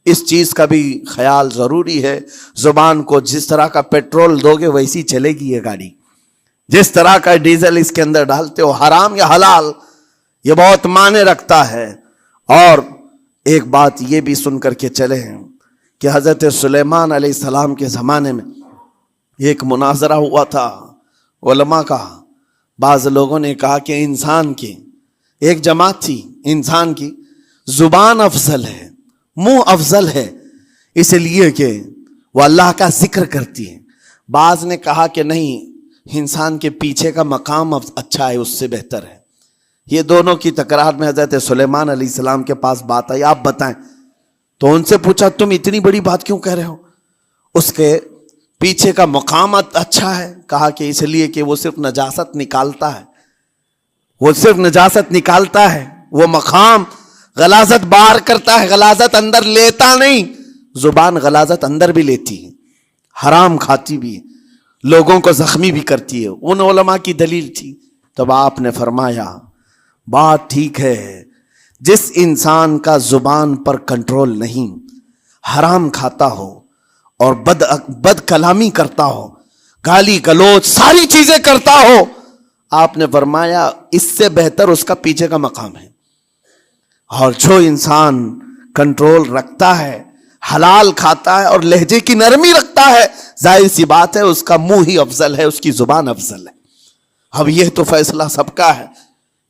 اس چیز کا بھی خیال ضروری ہے. زبان کو جس طرح کا پیٹرول دو گے ویسی چلے گی یہ گاڑی. جس طرح کا ڈیزل اس کے اندر ڈالتے ہو، حرام یا حلال، یہ بہت معنی رکھتا ہے. اور ایک بات یہ بھی سن کر کے چلے ہیں کہ حضرت سلیمان علیہ السلام کے زمانے میں ایک مناظرہ ہوا تھا علماء کا. بعض لوگوں نے کہا کہ انسان کی ایک جماعت تھی، انسان کی زبان افضل ہے، منہ افضل ہے، اس لیے کہ وہ اللہ کا ذکر کرتی ہے. بعض نے کہا کہ نہیں، انسان کے پیچھے کا مقام اچھا ہے، اس سے بہتر ہے. یہ دونوں کی تکرار میں حضرت سلیمان علیہ السلام کے پاس بات آئی، آپ بتائیں. تو ان سے پوچھا تم اتنی بڑی بات کیوں کہہ رہے ہو؟ اس کے پیچھے کا مقام اچھا ہے. کہا کہ اس لیے کہ وہ صرف نجاست نکالتا ہے، وہ صرف نجاست نکالتا ہے، وہ مقام غلاظت باہر کرتا ہے، غلاظت اندر لیتا نہیں. زبان غلاظت اندر بھی لیتی ہے، حرام کھاتی بھی ہے، لوگوں کو زخمی بھی کرتی ہے. ان علماء کی دلیل تھی. تب آپ نے فرمایا بات ٹھیک ہے، جس انسان کا زبان پر کنٹرول نہیں، حرام کھاتا ہو اور بد کلامی کرتا ہو، گالی گلوچ ساری چیزیں کرتا ہو، آپ نے فرمایا اس سے بہتر اس کا پیچھے کا مقام ہے. اور جو انسان کنٹرول رکھتا ہے، حلال کھاتا ہے اور لہجے کی نرمی رکھتا ہے، ظاہر سی بات ہے اس کا منہ ہی افضل ہے، اس کی زبان افضل ہے. اب یہ تو فیصلہ سب کا ہے،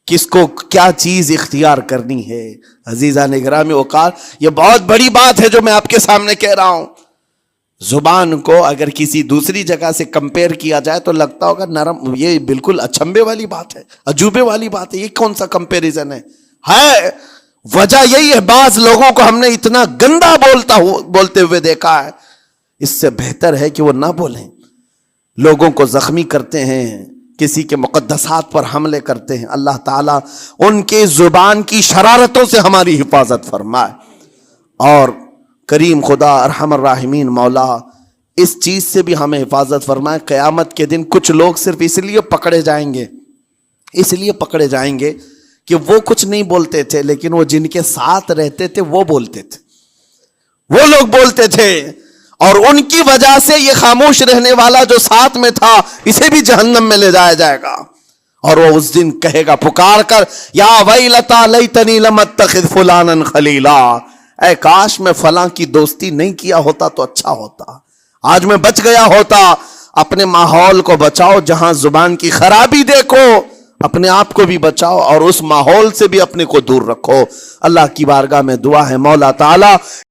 کس کو کیا چیز اختیار کرنی ہے. عزیزان گرامی اوقات، یہ بہت بڑی بات ہے جو میں آپ کے سامنے کہہ رہا ہوں. زبان کو اگر کسی دوسری جگہ سے کمپیئر کیا جائے تو لگتا ہوگا نرم، یہ بالکل اچنبے والی بات ہے، عجوبے والی بات ہے، یہ کون سا کمپیریزن ہے. وجہ یہی ہے، بعض لوگوں کو ہم نے اتنا گندا بولتے ہوئے دیکھا ہے، اس سے بہتر ہے کہ وہ نہ بولیں. لوگوں کو زخمی کرتے ہیں، کسی کے مقدسات پر حملے کرتے ہیں. اللہ تعالیٰ ان کے زبان کی شرارتوں سے ہماری حفاظت فرمائے. اور کریم خدا ارحم الراحمین مولا اس چیز سے بھی ہمیں حفاظت فرمائے. قیامت کے دن کچھ لوگ صرف اس لیے پکڑے جائیں گے کہ وہ کچھ نہیں بولتے تھے، لیکن وہ جن کے ساتھ رہتے تھے وہ بولتے تھے، وہ لوگ بولتے تھے، اور ان کی وجہ سے یہ خاموش رہنے والا جو ساتھ میں تھا اسے بھی جہنم میں لے جایا جائے گا. اور وہ اس دن کہے گا پکار کر، یا ویلتا لیتنی لم اتخذ فلانا خلیلا، اے کاش میں فلاں کی دوستی نہیں کیا ہوتا تو اچھا ہوتا، آج میں بچ گیا ہوتا. اپنے ماحول کو بچاؤ، جہاں زبان کی خرابی دیکھو اپنے آپ کو بھی بچاؤ اور اس ماحول سے بھی اپنے کو دور رکھو. اللہ کی بارگاہ میں دعا ہے مولا تعالی